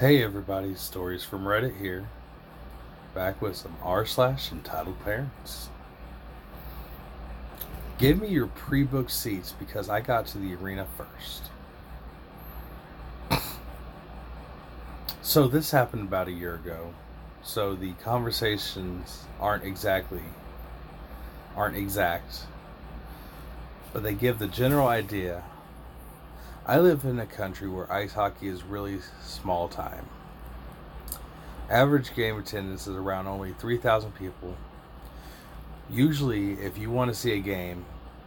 Hey everybody, stories from Reddit here, back with some r/entitled parents. Give me your pre-booked seats because I got to the arena first. So this happened about a year ago, so the conversations aren't exact, but they give the general idea. I live in a country where ice hockey is really small time. Average game attendance is around only 3,000 people. Usually, if you want to see a game,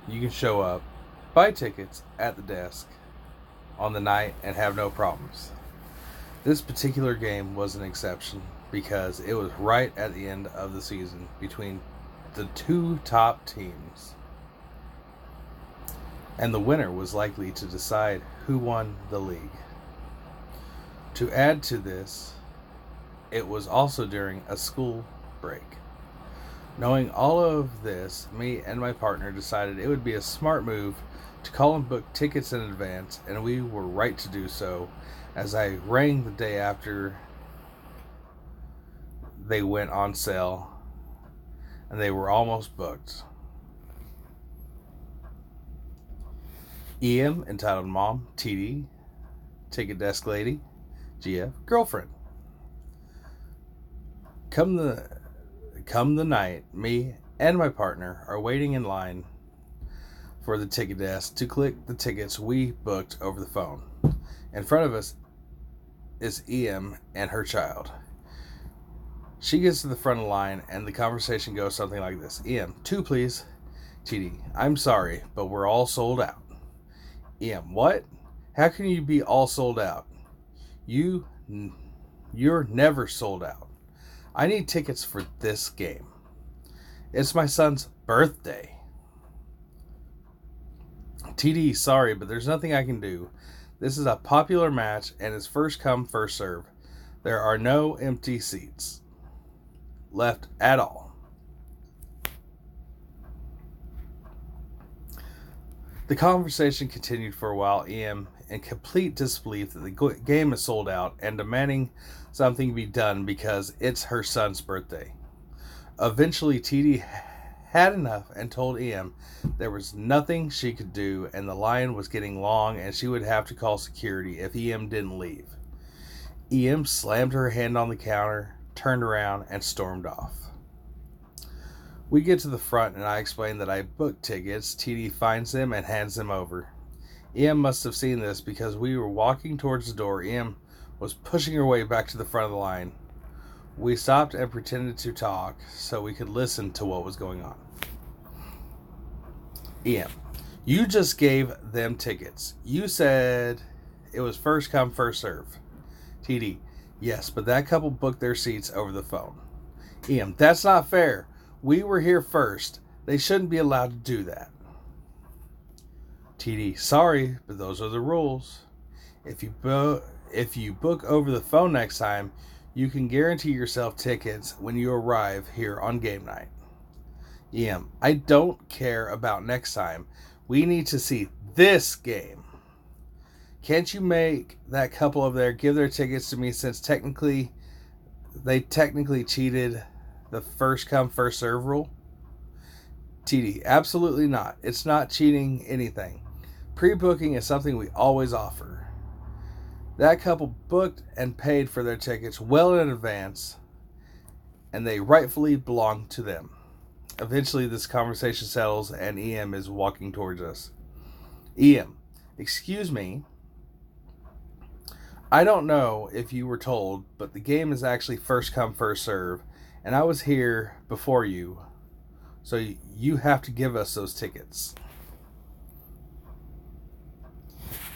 you can show up, buy tickets at the desk on the night, and have no problems. This particular game was an exception because it was right at the end of the season between the two top teams, and the winner was likely to decide who won the league. To add to this, it was also during a school break. Knowing all of this, me and my partner decided it would be a smart move to call and book tickets in advance, and we were right to do so, as I rang the day after they went on sale and they were almost booked. EM, entitled mom, TD, ticket desk lady, GF, girlfriend. Come the night, me and my partner are waiting in line for the ticket desk to click the tickets we booked over the phone. In front of us is EM and her child. She gets to the front of the line and the conversation goes something like this. EM, two please. TD, I'm sorry, but we're all sold out. EM, what? How can you be all sold out? You're never sold out. I need tickets for this game. It's my son's birthday. TD, sorry, but there's nothing I can do. This is a popular match and it's first come, first serve. There are no empty seats left at all. The conversation continued for a while, EM in complete disbelief that the game is sold out and demanding something be done because it's her son's birthday. Eventually, TD had enough and told EM there was nothing she could do and the line was getting long and she would have to call security if EM didn't leave. EM slammed her hand on the counter, turned around, and stormed off. We get to the front and I explain that I booked tickets. TD finds them and hands them over. EM must have seen this because we were walking towards the door. EM was pushing her way back to the front of the line. We stopped and pretended to talk so we could listen to what was going on. EM, you just gave them tickets. You said it was first come, first serve. TD, yes, but that couple booked their seats over the phone. EM, that's not fair. We were here first. They shouldn't be allowed to do that. TD, sorry, but those are the rules. If you book over the phone next time, you can guarantee yourself tickets when you arrive here on game night. EM, I don't care about next time. We need to see this game. Can't you make that couple over there give their tickets to me since they technically cheated the first come, first serve rule? TD, absolutely not. It's not cheating anything. Pre-booking is something we always offer. That couple booked and paid for their tickets well in advance, and they rightfully belong to them. Eventually, this conversation settles, and EM is walking towards us. EM, excuse me. I don't know if you were told, but the game is actually first come, first serve, and I was here before you, so you have to give us those tickets.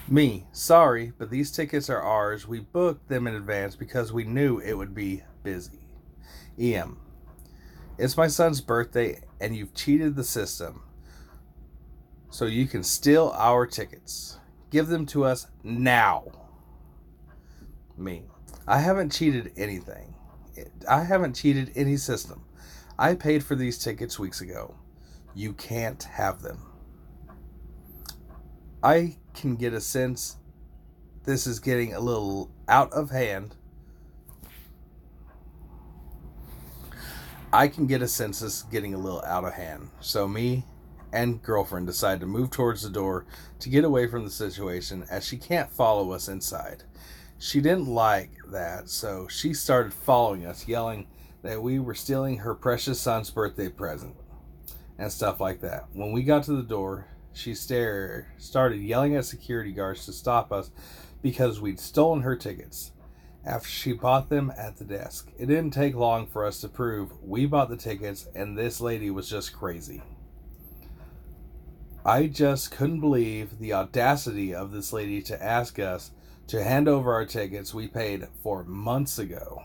Me, sorry, but these tickets are ours. We booked them in advance because we knew it would be busy. EM, it's my son's birthday and you've cheated the system, so you can steal our tickets. Give them to us now. Me, I haven't cheated anything. I haven't cheated any system. I paid for these tickets weeks ago. You can't have them. I can get a sense this is getting a little out of hand. I can get a sense this getting a little out of hand. So me and girlfriend decide to move towards the door to get away from the situation as she can't follow us inside. She didn't like that, so she started following us, yelling that we were stealing her precious son's birthday present and stuff like that. When we got to the door, she started yelling at security guards to stop us because we'd stolen her tickets after she bought them at the desk. It didn't take long for us to prove we bought the tickets and this lady was just crazy. I just couldn't believe the audacity of this lady to ask us to hand over our tickets we paid for months ago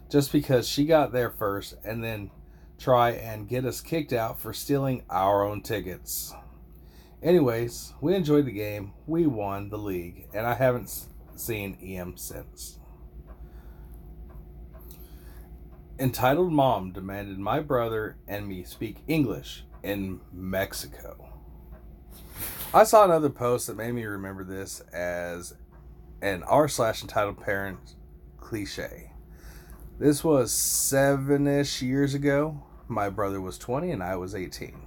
just because she got there first and then try and get us kicked out for stealing our own tickets. Anyways, we enjoyed the game, we won the league, and I haven't seen EM since. Entitled mom demanded my brother and me speak English in Mexico. I saw another post that made me remember this as an r/entitled parent cliche. This was 7-ish years ago. My brother was 20 and I was 18.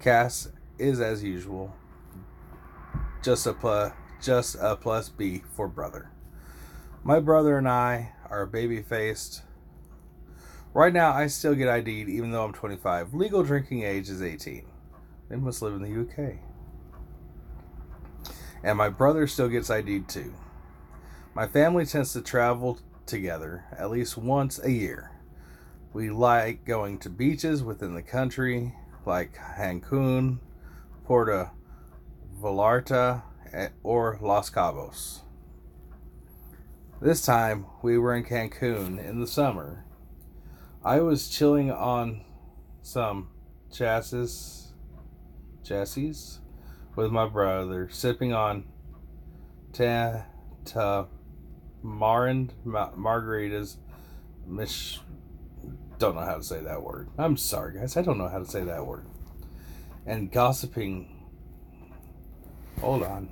Cass is as usual just a plus B for brother. My brother and I are baby faced. Right now I still get ID'd even though I'm 25. Legal drinking age is 18. They must live in the UK. And my brother still gets ID'd too. My family tends to travel together at least once a year. We like going to beaches within the country like Cancun, Puerto Vallarta, or Los Cabos. This time we were in Cancun in the summer. I was chilling on some chassis with my brother, sipping on tamarind margaritas. Don't know how to say that word. I'm sorry, guys. I don't know how to say that word. And gossiping. Hold on.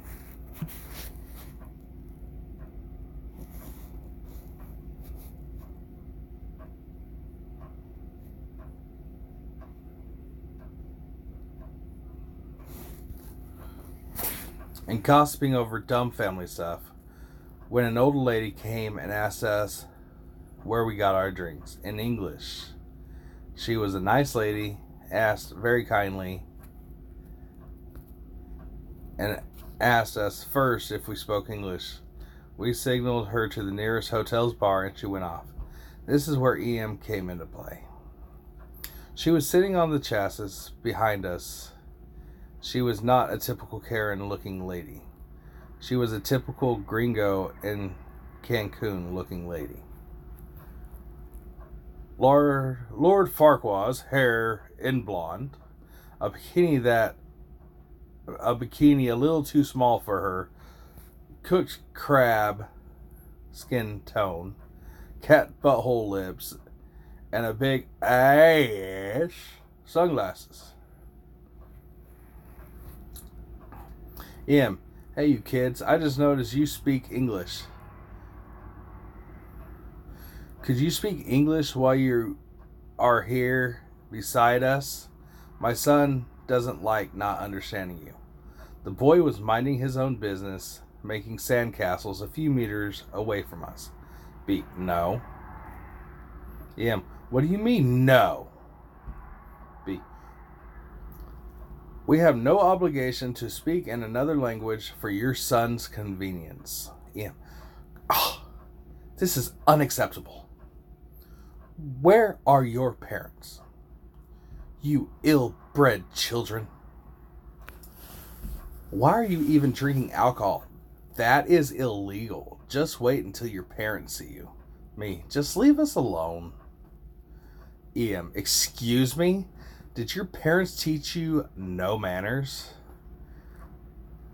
And gossiping over dumb family stuff when an old lady came and asked us where we got our drinks in English. She was a nice lady, asked very kindly, and asked us first if we spoke English. We signaled her to the nearest hotel's bar and she went off. This is where EM came into play. She was sitting on the chassis behind us. She was not a typical Karen-looking lady. She was a typical gringo in Cancun-looking lady. Lord Farquaad's hair in blonde, a bikini a little too small for her, cooked crab skin tone, cat butthole lips, and a big ass sunglasses. Em, hey you kids, I just noticed you speak English. Could you speak English while you are here beside us? My son doesn't like not understanding you. The boy was minding his own business, making sandcastles a few meters away from us. B, no. Em, what do you mean, no? B, we have no obligation to speak in another language for your son's convenience. Em, oh, this is unacceptable. Where are your parents? You ill-bred children. Why are you even drinking alcohol? That is illegal. Just wait until your parents see you. Me, just leave us alone. Em, excuse me? Did your parents teach you no manners?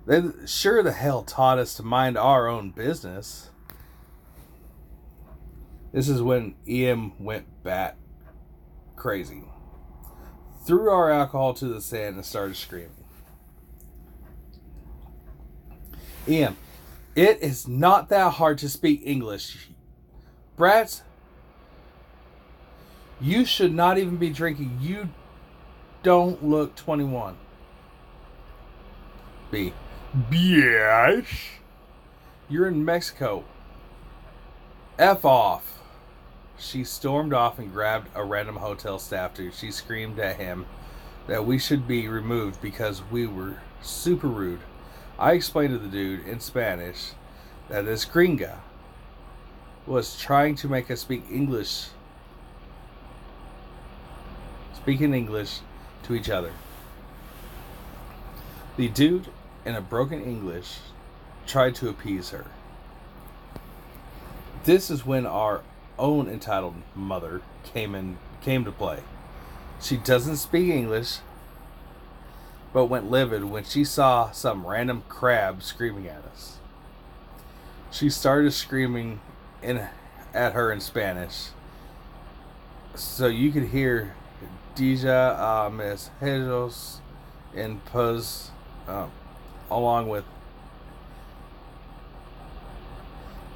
They sure the hell taught us to mind our own business. This is when EM went bat crazy. Threw our alcohol to the sand and started screaming. Em, it is not that hard to speak English. Brats, You should not even be drinking. You don't look 21. B. Yes. You're in Mexico. F off. She stormed off and grabbed a random hotel staff dude. She screamed at him that we should be removed because we were super rude. I explained to the dude in Spanish that this gringa was trying to make us speak in English to each other. The dude, in a broken English, tried to appease her. This is when our own entitled mother came to play. She doesn't speak English, but went livid when she saw some random crab screaming at us. She started screaming at her in Spanish, so you could hear Deja Mis Hijos and Puz along with,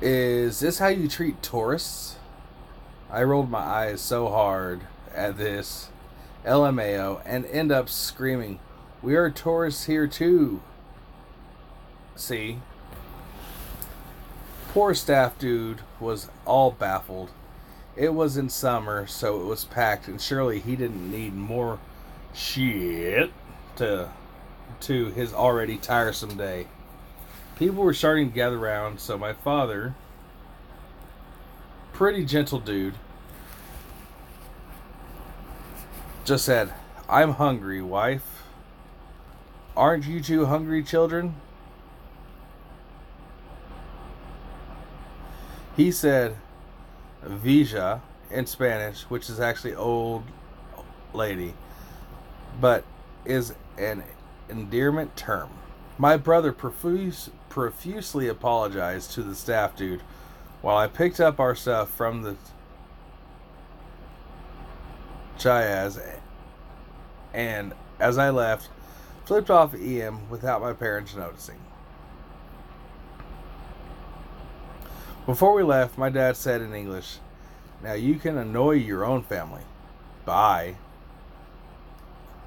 is this how you treat tourists? I rolled my eyes so hard at this LMAO and end up screaming, we are tourists here too. See? Poor staff dude was all baffled. It was in summer, so it was packed, and surely he didn't need more shit to his already tiresome day. People were starting to gather around, so my father, pretty gentle dude, just said, I'm hungry, wife. Aren't you two hungry, children? He said Vija in Spanish, which is actually old lady, but is an endearment term. My brother profusely apologized to the staff dude while I picked up our stuff from the Chayaz, and as I left, flipped off EM without my parents noticing. Before we left, my dad said in English, now you can annoy your own family. Bye.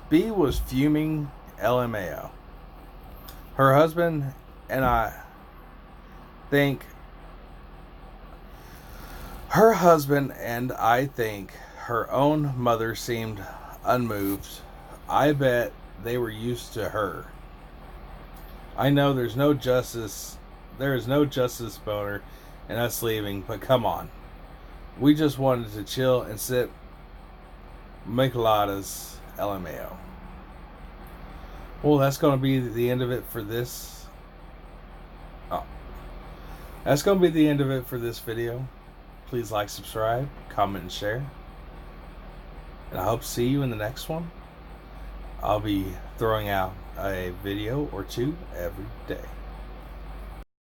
B was fuming LMAO. Her husband and I think her own mother seemed unmoved. I bet they were used to her. I know there is no justice boner in us leaving, but come on. We just wanted to chill and sip Micheladas LMAO. Well, that's going to be the end of it for this. That's going to be the end of it for this video. Please like, subscribe, comment, and share. And I hope to see you in the next one. I'll be throwing out a video or two every day.